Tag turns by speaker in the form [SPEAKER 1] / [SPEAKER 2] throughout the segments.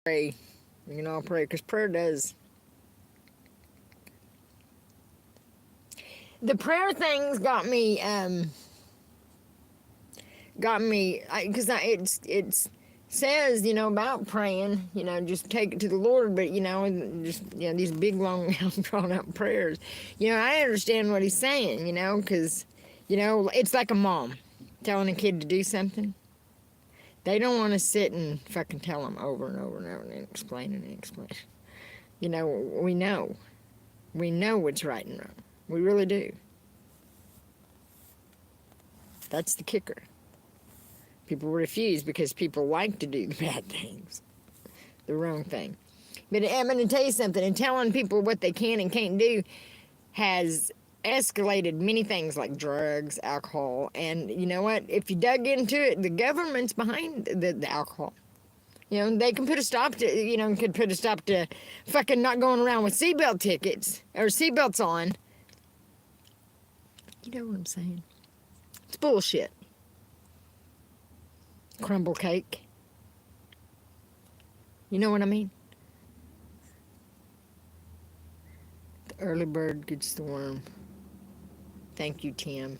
[SPEAKER 1] pray. We can all pray, because prayer does. The prayer things got me, because it says, about praying, just take it to the Lord, but, just, these big, long, drawn out prayers. I understand what he's saying, because, it's like a mom telling a kid to do something. They don't want to sit and fucking tell them over and over and over and explain and explain. We know. We know what's right and wrong. We really do. That's the kicker. People refuse because people like to do the bad things, the wrong thing. But I'm going to tell you something, and telling people what they can and can't do has escalated many things like drugs, alcohol, and you know what? If you dug into it, the government's behind the alcohol. They can put a stop to, could put a stop to fucking not going around with seatbelt tickets or seatbelts on. You know what I'm saying? It's bullshit. Crumble cake. You know what I mean? The early bird gets the worm. Thank you, Tim.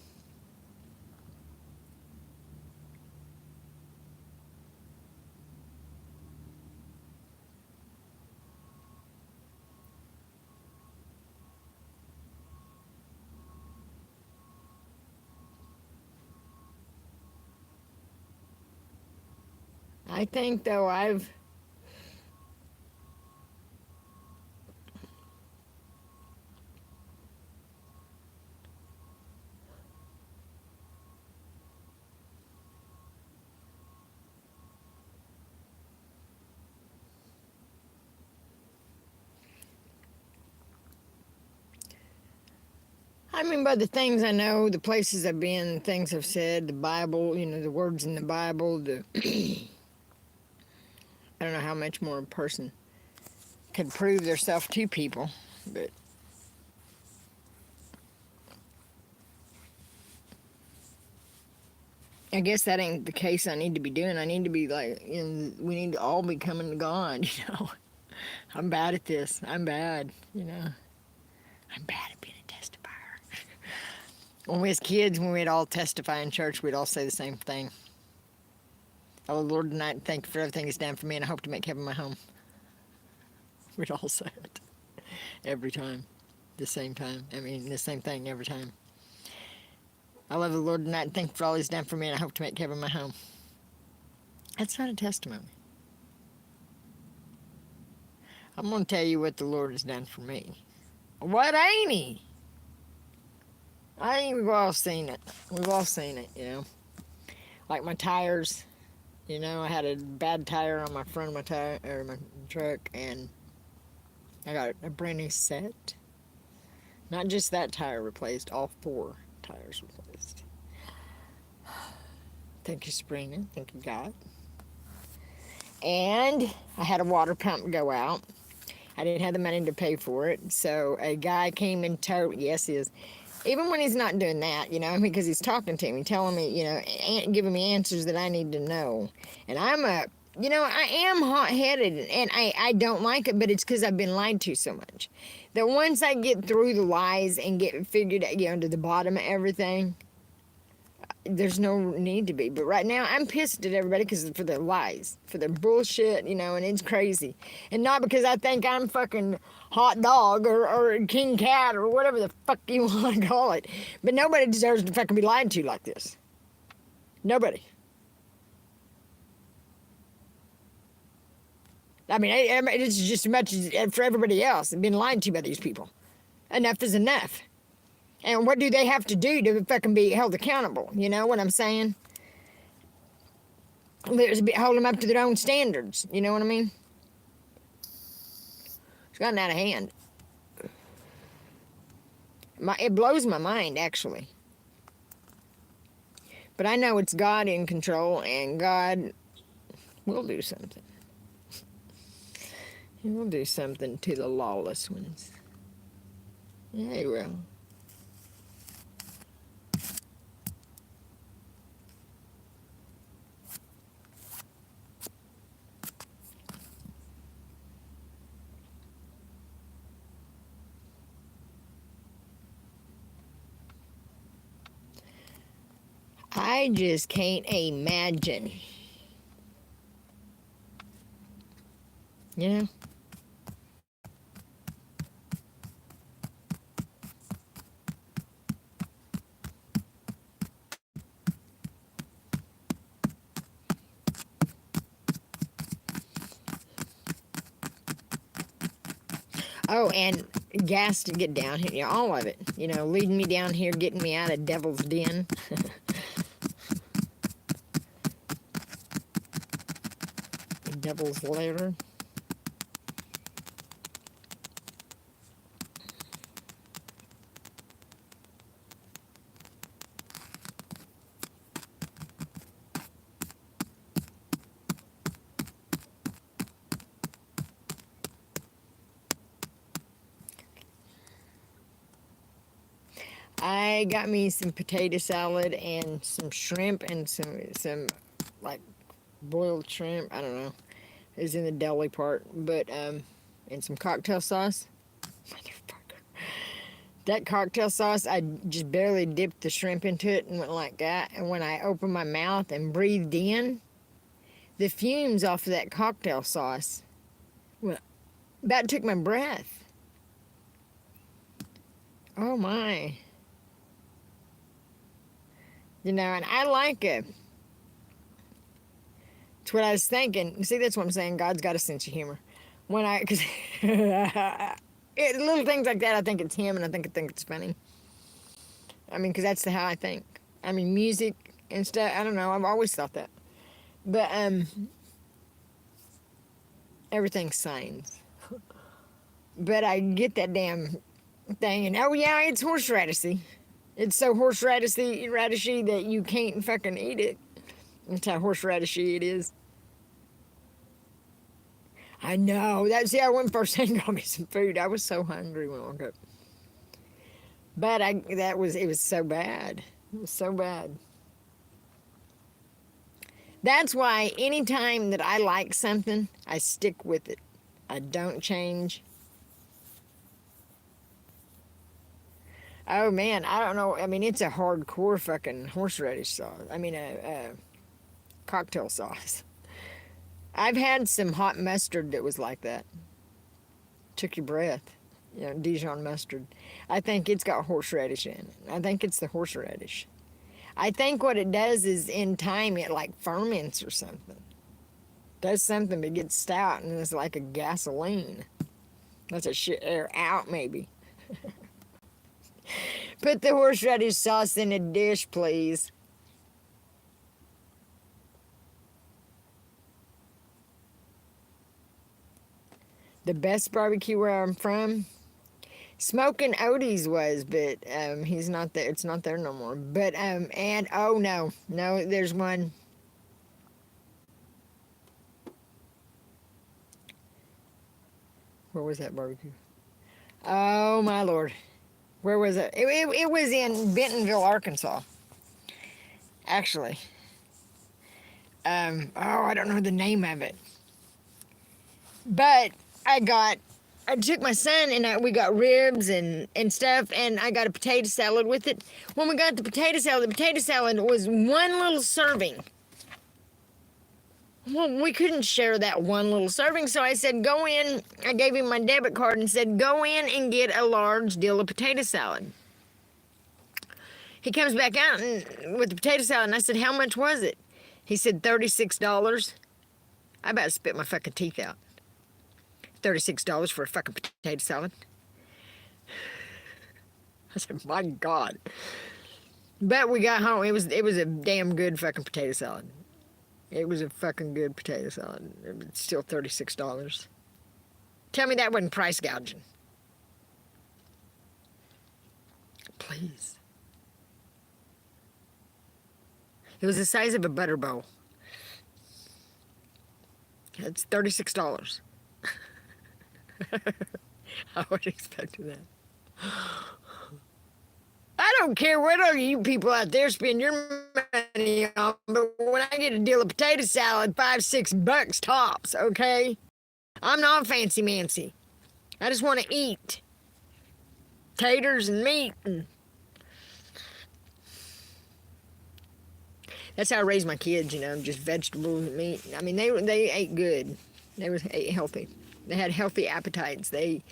[SPEAKER 1] I think, though, I mean, by the things I know, the places I've been, things I've said, the Bible, the words in the Bible, I don't know how much more a person could prove themselves to people, but I guess that ain't the case I need to be doing. I need to be like, we need to all be coming to God, I'm bad at this. I'm bad, I'm bad at being a testifier. When we was kids, when we'd all testify in church, we'd all say the same thing. Oh, Lord, tonight, thank you for everything He's done for me, and I hope to make heaven my home. We'd all say it. Every time. The same time. The same thing every time. I love the Lord tonight, and thank you for all He's done for me, and I hope to make heaven my home. That's not a testimony. I'm going to tell you what the Lord has done for me. What ain't He? I think we've all seen it. We've all seen it, Like my tires. I had a bad tire on my front of my tire or my truck, and I got a brand new set. Not just that tire replaced, all 4 tires replaced. Thank you, Sabrina. Thank you, God. And I had a water pump go out. I didn't have the money to pay for it, so a guy came and told. Yes, he is. Even when he's not doing that, because he's talking to me, telling me, giving me answers that I need to know. And I am hot-headed, and I don't like it, but it's because I've been lied to so much. That once I get through the lies and get figured out, to the bottom of everything, there's no need to be. But right now, I'm pissed at everybody for their lies, for their bullshit, and it's crazy. And not because I think I'm fucking hot dog or king cat or whatever the fuck you want to call it. But nobody deserves to fucking be lied to like this. Nobody. It's just as much as for everybody else being lied to by these people. Enough is enough. And what do they have to do to fucking be held accountable? You know what I'm saying? Hold them up to their own standards. You know what I mean? It's gotten out of hand. It blows my mind, actually. But I know it's God in control, and God will do something. He will do something to the lawless ones. Yeah, He will. I just can't imagine. You know? Oh, and gas to get down here, all of it. You know, leading me down here, getting me out of Devil's Den. Devil's Lair. I got me some potato salad and some shrimp and some like boiled shrimp. I don't know. It was in the deli part, but and some cocktail sauce. Motherfucker. That cocktail sauce, I just barely dipped the shrimp into it and went like that. And when I opened my mouth and breathed in, the fumes off of that cocktail sauce, well, about took my breath. Oh my. You know, and I like it. It's what I was thinking. See, that's what I'm saying. God's got a sense of humor. Because little things like that, I think it's him, and I think it's funny. I mean, because that's how I think. I mean, music and stuff. I don't know. I've always thought that. But everything's signs. But I get that damn thing, and oh yeah, it's horseradishy. It's so horseradishy that you can't fucking eat it. That's how horseradishy it is. I know. I went first and got me some food. I was so hungry when I woke up. But it was so bad. It was so bad. That's why anytime that I like something, I stick with it. I don't change. Oh man, I don't know. I mean, it's a hardcore fucking horseradish sauce. I mean, a cocktail sauce. I've had some hot mustard that was like that. Took your breath. You know, Dijon mustard. I think it's got horseradish in it. I think it's the horseradish. I think what it does is in time it like ferments or something. Does something to get stout and it's like a gasoline. Lets a shit air out maybe. Put the horseradish sauce in a dish, please. The best barbecue where I'm from, Smoking Odie's was, but he's not there. It's not there no more. But and oh no, there's one. Where was that barbecue? Oh my lord, where was it? It was in Bentonville, Arkansas. Actually, I don't know the name of it, but I took my son and we got ribs and stuff, and I got a potato salad with it. When we got the potato salad was one little serving. Well, we couldn't share that one little serving, so I said, go in. I gave him my debit card and said, go in and get a large deal of potato salad. He comes back out with the potato salad, and I said, how much was it? He said, $36. I about spit my fucking teeth out. $36 for a fucking potato salad. I said, my God. But we got home. It was a damn good fucking potato salad. It was a fucking good potato salad. It was still $36. Tell me that wasn't price gouging. Please. It was the size of a butter bowl. It's $36. I would expect that. I don't care what all you people out there spend your money on, but when I get a deal of potato salad, $5-6 tops, okay? I'm not fancy mancy. I just want to eat taters and meat and That's how I raised my kids, just vegetables and meat. I mean, they ate good. Ate healthy. They had healthy appetites. They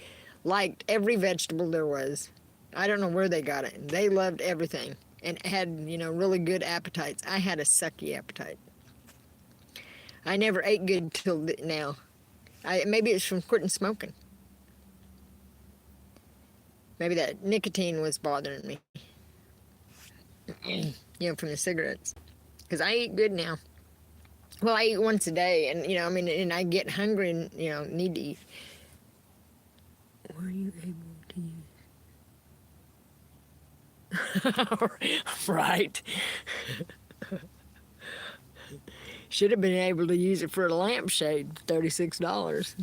[SPEAKER 1] liked every vegetable there was. I don't know where they got it. They loved everything and had, really good appetites. I had a sucky appetite. I never ate good till now. Maybe it's from quitting smoking. Maybe that nicotine was bothering me. From the cigarettes. Because I eat good now. Well, I eat once a day, and, and I get hungry and, need to eat. Were you able to use? Right. Should have been able to use it for a lampshade, $36.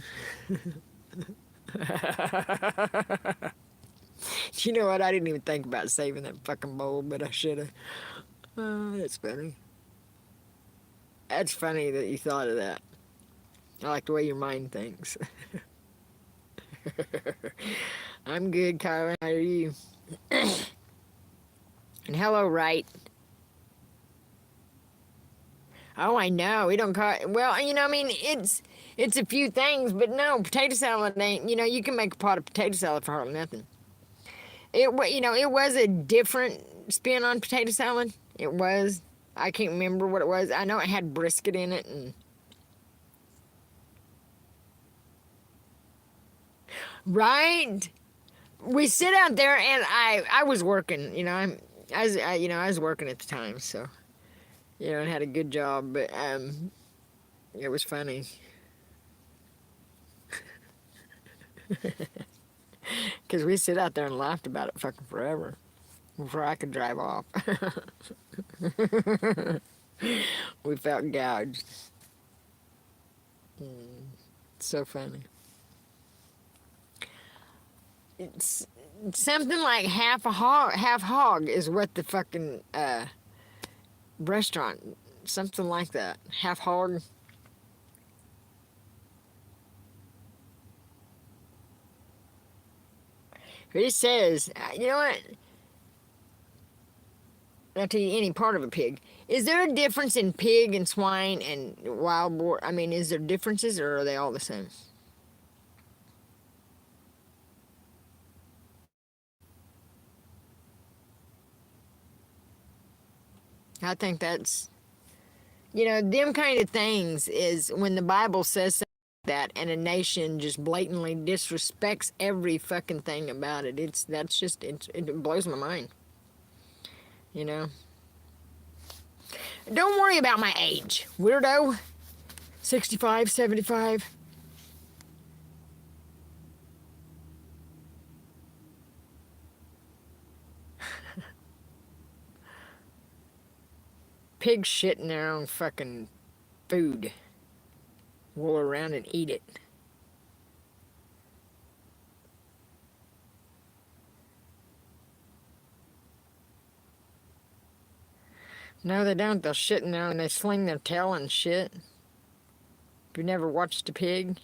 [SPEAKER 1] You know what? I didn't even think about saving that fucking bowl, but I should have. Oh, that's funny. That's funny that you thought of that. I like the way your mind thinks. I'm good, Kyra. How are you? And hello, right? Oh, I know. We don't call it. Well, it's a few things, but no, potato salad ain't. You can make a pot of potato salad for hardly nothing. It was a different spin on potato salad. It was. I can't remember what it was. I know it had brisket in it and. Right. We sit out there, and I was working. I was working at the time, so. I had a good job, but it was funny. Because we sit out there and laughed about it fucking forever before I could drive off. We felt gouged. So funny. It's something like half hog is what the fucking restaurant, something like that, half hog. It says, you know what? I'll tell you any part of a pig. Is there a difference in pig and swine and wild boar? I mean, is there differences or are they all the same? I think that's, them kind of things is when the Bible says something like that and a nation just blatantly disrespects every fucking thing about it. It blows my mind. Don't worry about my age, weirdo. 65, 75. Pigs shit in their own fucking food. Roll around and eat it. No, they don't. They'll shit in there and they sling their tail and shit. If you never watched a pig.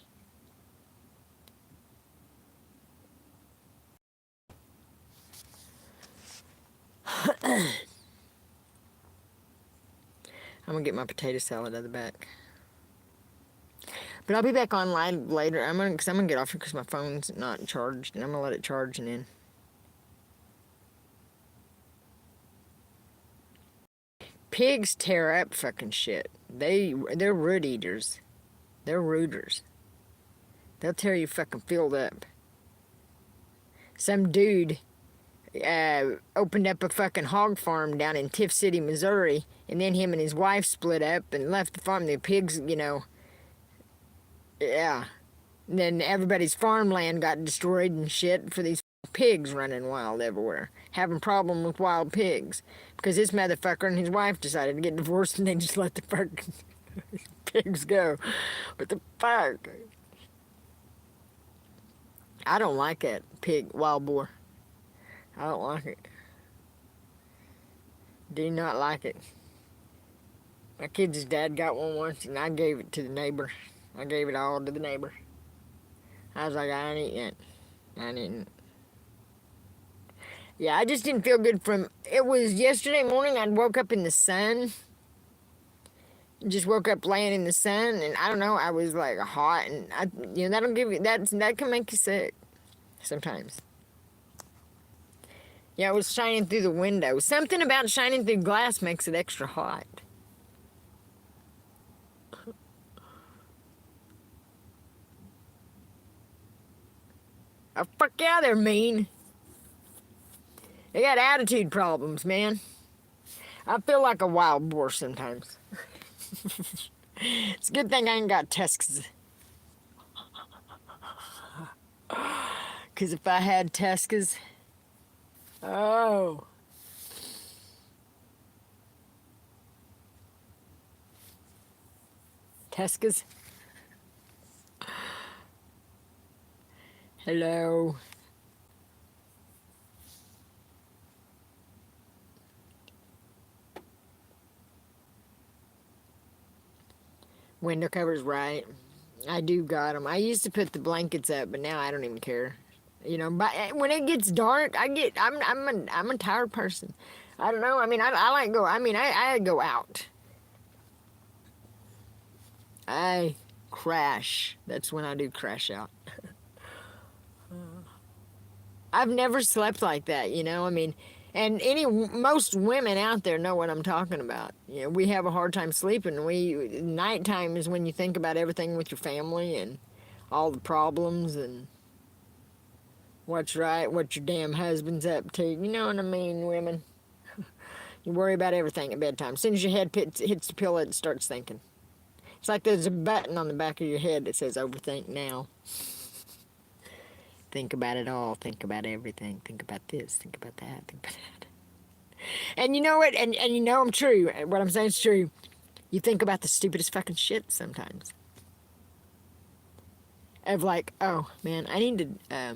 [SPEAKER 1] I'm gonna get my potato salad out of the back. But I'll be back online later. Because I'm gonna get off here because my phone's not charged, and I'm gonna let it charge and then. Pigs tear up fucking shit. They're root eaters. They're rooters. They'll tear you fucking filled up. Some dude opened up a fucking hog farm down in Tiff City, Missouri, and then him and his wife split up and left the farm. The pigs, yeah. And then everybody's farmland got destroyed and shit for these pigs running wild everywhere. Having problem with wild pigs. Because this motherfucker and his wife decided to get divorced and they just let the fucking pigs go. What the fuck? I don't like that wild boar. I don't like it. Do not like it. My kid's dad got one once and I gave it to the neighbor. I gave it all to the neighbor. I was like, I ain't eating it. I didn't. Yeah, I just didn't feel good from... It was yesterday morning, I woke up in the sun. Just woke up laying in the sun, and I don't know, I was like hot, and that'll give you that can make you sick sometimes. Yeah, it was shining through the window. Something about shining through glass makes it extra hot. Oh, fuck yeah, they're mean. They got attitude problems, man. I feel like a wild boar sometimes. It's a good thing I ain't got tusks. Because if I had tusks, oh. Tusks? Hello. Window covers, right. I do got them. I used to put the blankets up, but now I don't even care. But when it gets dark, I'm a tired person. I don't know. I mean, I like go. I mean, I go out. I crash. That's when I do crash out. I've never slept like that. I mean, and most women out there know what I'm talking about. We have a hard time sleeping. Nighttime is when you think about everything with your family and all the problems and what's right, what your damn husband's up to. You know what I mean, women? You worry about everything at bedtime. As soon as your head hits the pillow, it starts thinking. It's like there's a button on the back of your head that says overthink now. Think about it all. Think about everything. Think about this. Think about that. Think about that. And you know what? And I'm true. What I'm saying is true. You think about the stupidest fucking shit sometimes. Of like, oh man, I need to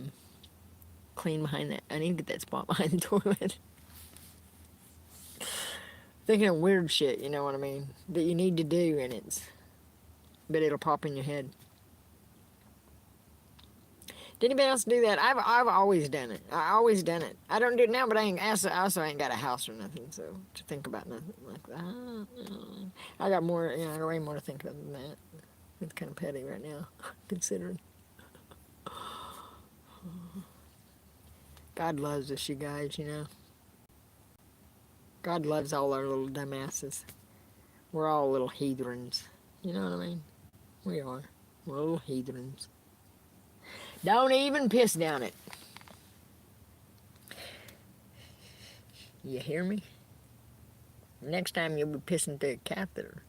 [SPEAKER 1] clean behind that. I need to get that spot behind the toilet. Thinking of weird shit, you know what I mean? That you need to do, but it'll pop in your head. Did anybody else do that? I've always done it. I don't do it now, but I also ain't got a house or nothing, so to think about nothing like that. I got more, I got way more to think about than that. It's kind of petty right now, considering. God loves us, you guys. God loves all our little dumbasses. We're all little heathens. You know what I mean? We are. We're little heathens. Don't even piss down it. You hear me? Next time you'll be pissing through a catheter.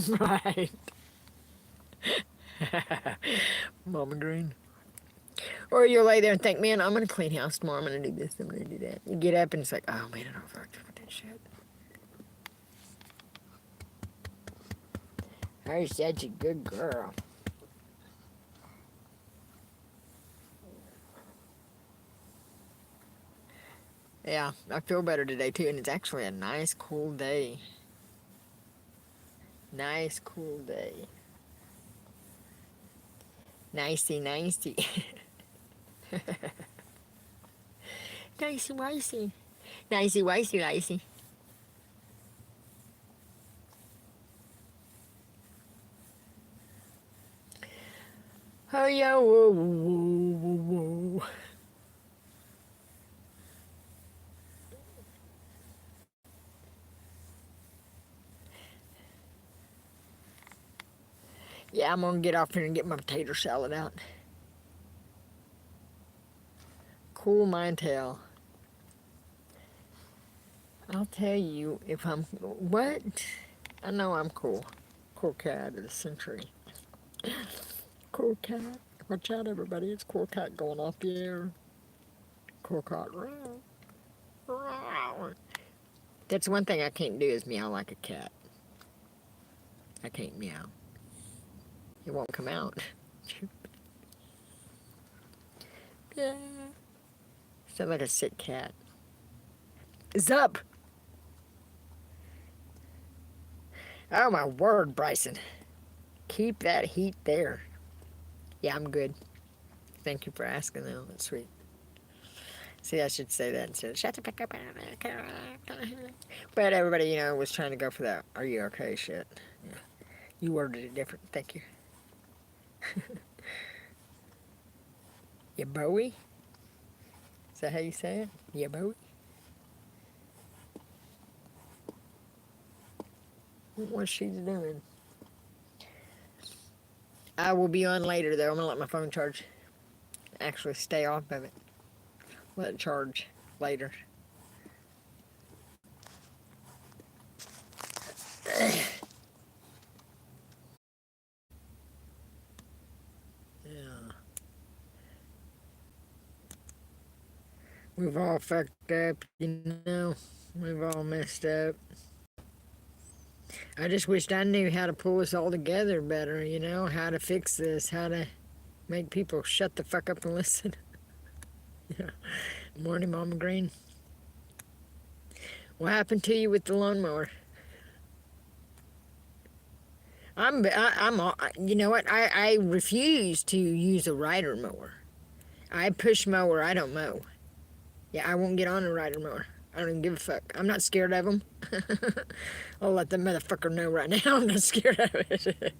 [SPEAKER 1] Right. Mama Green. Or you'll lay there and think, man, I'm going to clean house tomorrow. I'm going to do this. I'm going to do that. You get up and it's like, oh, man, I don't fuck with that shit. You're such a good girl. Yeah, I feel better today, too. And it's actually a nice, cool day. Nice, cool day. Nicey, nicey. Nicey, wicey. Nicey, wicey, nicey. Oh, yeah, whoa, whoa, whoa, whoa. Yeah, I'm gonna get off here and get my potato salad out. Cool my tail. I'll tell you if I'm... What? I know I'm cool. Cool cat of the century. Cool cat. Watch out, everybody. It's cool cat going off the air. Cool cat. That's one thing I can't do is meow like a cat. I can't meow. It won't come out. Yeah. Sound like a sick cat. Zup! Oh my word, Bryson. Keep that heat there. Yeah, I'm good. Thank you for asking, though. That's sweet. See, I should say that instead of shut the fuck up. But everybody, was trying to go for that "are you okay" shit. Yeah. You worded it different. Thank you. You Bowie? Is that how you say it? You Bowie? What she's doing. I will be on later, though. I'm going to let my phone charge. Actually, stay off of it. Let it charge later. Yeah. We've all fucked up, We've all messed up. I just wished I knew how to pull us all together better, how to fix this, how to make people shut the fuck up and listen. Yeah. Morning, Mama Green. What happened to you with the lawnmower? You know what? I refuse to use a rider mower. I push mower, I don't mow. Yeah, I won't get on a rider mower. I don't even give a fuck. I'm not scared of them. I'll let the motherfucker know right now I'm not scared of it.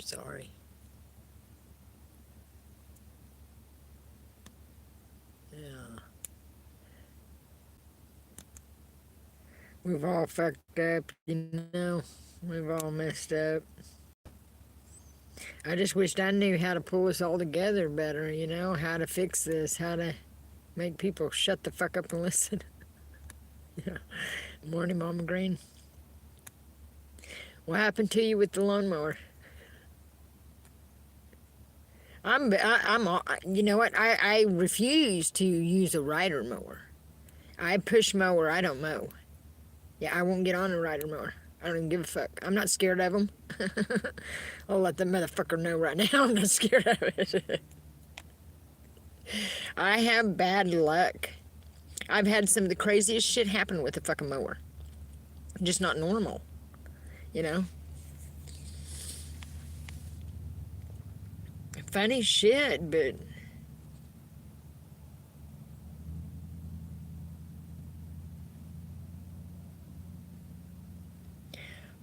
[SPEAKER 1] Sorry. Yeah. We've all fucked up, We've all messed up. I just wished I knew how to pull us all together better, how to fix this, how to make people shut the fuck up and listen. Yeah. Morning, Mama Green. What happened to you with the lawnmower? You know what? I refuse to use a rider mower. I push mower, I don't mow. Yeah, I won't get on a rider mower. I don't even give a fuck. I'm not scared of them. I'll let the motherfucker know right now I'm not scared of it. I have bad luck. I've had some of the craziest shit happen with a fucking mower. Just not normal, Funny shit, but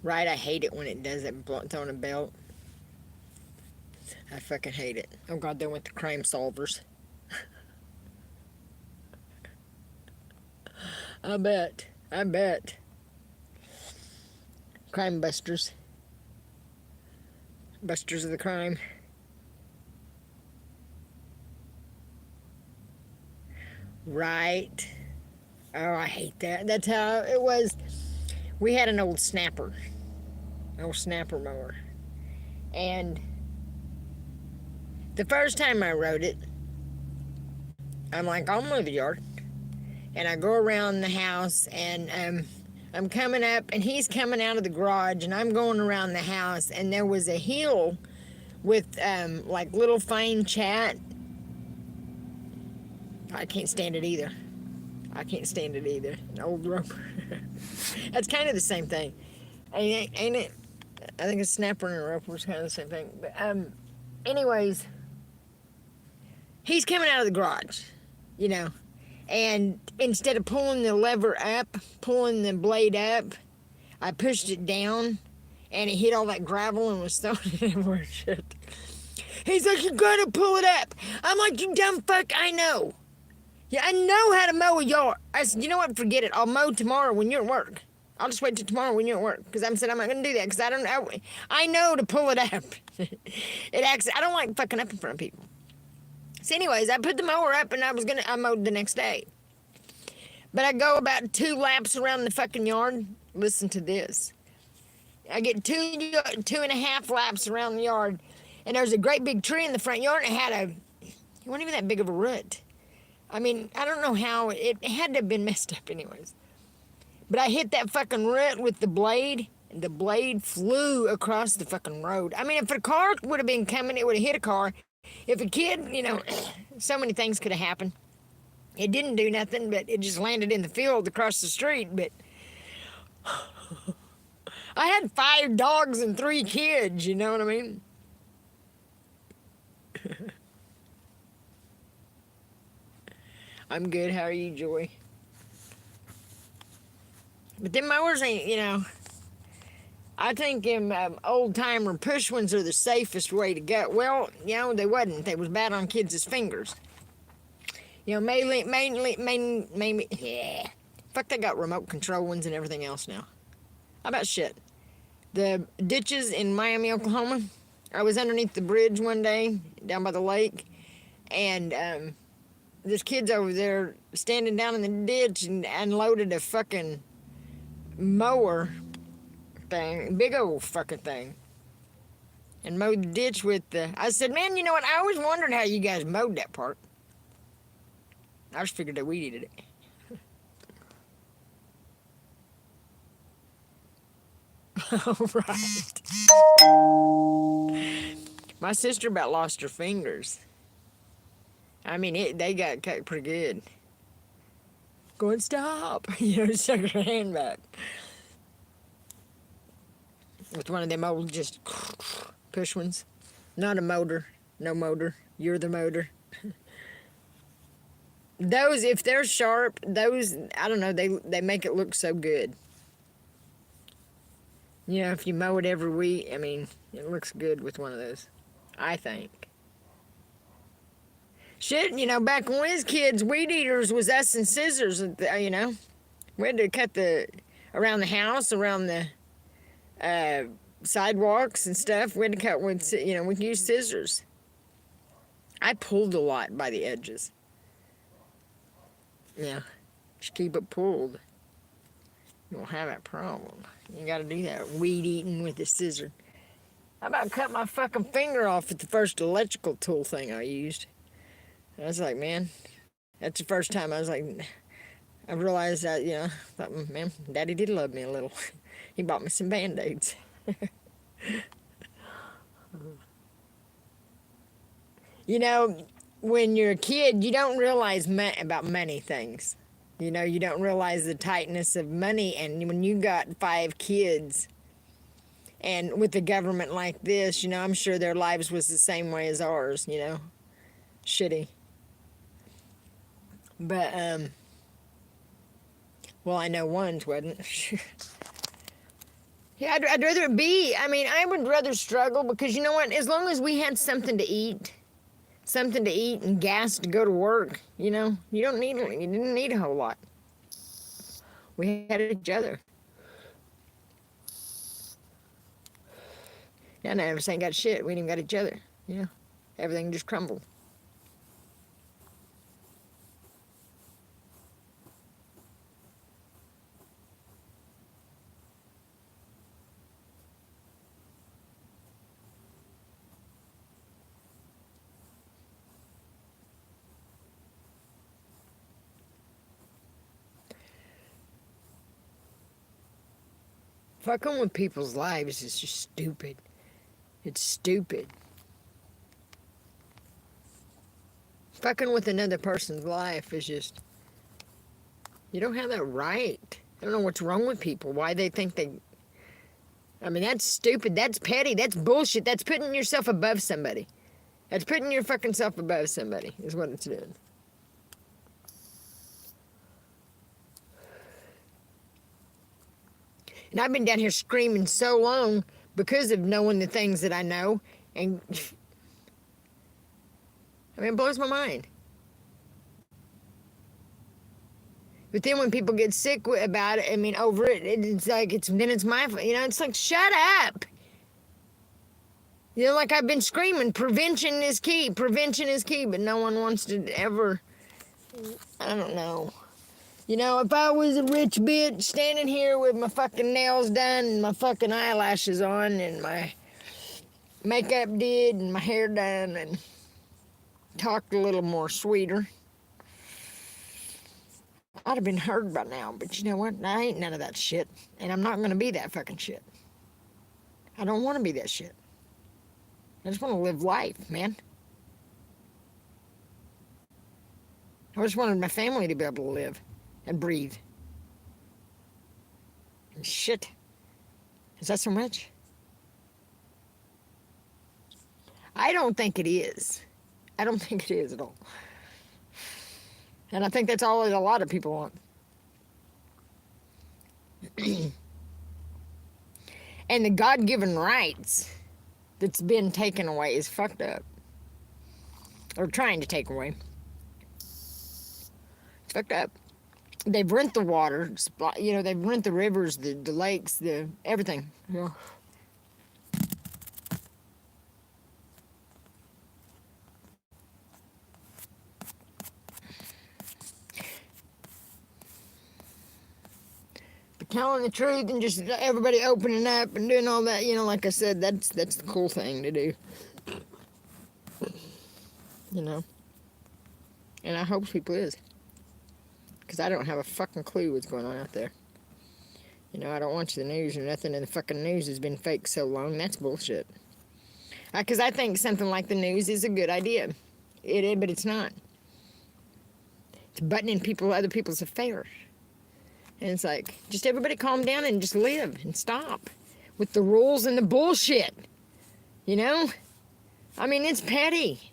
[SPEAKER 1] right, I hate it when it does it, throwing a belt. I fucking hate it. Oh god, they went to crime solvers. I bet. Crime busters. Busters of the crime. Right. Oh, I hate that. That's how it was. We had an old snapper mower. And the first time I rode it, I'm like, I'll mow the yard. And I go around the house, and I'm coming up, and he's coming out of the garage, and I'm going around the house, and there was a hill with like little fine chat. I can't stand it either. An old roper. That's kind of the same thing, ain't it? I think a snapper and a roper is kind of the same thing. But anyways, he's coming out of the garage, and instead of pulling the lever up, pulling the blade up, I pushed it down, and it hit all that gravel and was thrown everywhere. Shit. He's like, "You gotta pull it up." I'm like, "You dumb fuck, I know. Yeah, I know how to mow a yard." I said, "You know what? Forget it. I'll mow tomorrow when you're at work. I'll just wait till tomorrow when you're at work." Because I'm not going to do that because I know to pull it up. I don't like fucking up in front of people. So anyways, I put the mower up and I mowed the next day. But I go about 2 laps around the fucking yard. Listen to this. I get 2.5 laps around the yard. And there was a great big tree in the front yard, and it wasn't even that big of a root. I mean, I don't know how, it had to have been messed up anyways. But I hit that fucking root with the blade, and the blade flew across the fucking road. I mean, if a car would have been coming, it would have hit a car. If a kid, so many things could have happened. It didn't do nothing, but it just landed in the field across the street. But I had 5 dogs and 3 kids, you know what I mean? I'm good. How are you, Joy? But them mowers ain't, I think them old-timer push ones are the safest way to go. Well, they wasn't. They was bad on kids' fingers. Mainly, yeah. Fuck, they got remote control ones and everything else now. How about shit? The ditches in Miami, Oklahoma. I was underneath the bridge one day down by the lake, and there's kids over there standing down in the ditch and unloaded a fucking mower thing, big old fucking thing, and mowed the ditch with the. I said, man, you know what? I always wondered how you guys mowed that part. I just figured that we needed it. All right. My sister about lost her fingers. I mean, they got cut pretty good. Go and stop. Stuck her hand back. With one of them old just push ones. Not a motor. No motor. You're the motor. Those, if they're sharp, those, I don't know, they make it look so good. If you mow it every week, I mean, it looks good with one of those, I think. Shit, back when we was kids, weed eaters was us and scissors, We had to cut around the house, around the sidewalks and stuff. We had to cut with, we'd use scissors. I pulled a lot by the edges. Yeah, just keep it pulled. You won't have that problem. You gotta do that weed eating with a scissor. I about cut my fucking finger off with the first electrical tool thing I used. I was like, man, that's the first time I was like, I realized that, thought, man, Daddy did love me a little. He bought me some Band-Aids. When you're a kid, you don't realize about money things. You don't realize the tightness of money. And when you got 5 kids, and with the government like this, I'm sure their lives was the same way as ours, Shitty. But, well, I know one's wasn't. Yeah, I'd rather it be. I mean, I would rather struggle because you know what? As long as we had something to eat and gas to go to work, you didn't need a whole lot. We had each other. Yeah, none of us ain't got shit. We ain't even got each other. Everything just crumbled. Fucking with people's lives is just stupid. It's stupid. Fucking with another person's life is just... You don't have that right. I don't know what's wrong with people. Why they think they... I mean, that's stupid. That's petty. That's bullshit. That's putting yourself above somebody. That's putting your fucking self above somebody is what it's doing. And I've been down here screaming so long because of knowing the things that I know. And, I mean, it blows my mind. But then when people get sick about it, I mean, over it, it's like, then it's my fault. It's like, shut up. Like I've been screaming, prevention is key, but no one wants to ever, I don't know. If I was a rich bitch standing here with my fucking nails done and my fucking eyelashes on and my makeup did and my hair done and talked a little more sweeter, I'd have been heard by now. But you know what? I ain't none of that shit. And I'm not going to be that fucking shit. I don't want to be that shit. I just want to live life, man. I just wanted my family to be able to live and breathe. And shit. Is that so much? I don't think it is. I don't think it is at all. And I think that's all that a lot of people want. And the God-given rights that's been taken away is fucked up. Or trying to take away. It's fucked up. They've rent the water, you know, they've rent the rivers, the lakes, the everything. You know. Telling the truth and just everybody opening up and doing all that, you know, like I said, that's the cool thing to do. You know. And I hope people is. Because I don't have a fucking clue what's going on out there. You know, I don't watch the news or nothing, and the fucking news has been fake so long. That's bullshit. Because I think something like the news is a good idea. It is, but it's not. It's buttoning other people's affairs. And it's like, just everybody calm down and just live and stop with the rules and the bullshit. You know? I mean, it's petty.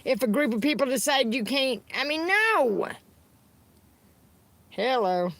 [SPEAKER 1] If a group of people decide you can't, I mean, no. Hello.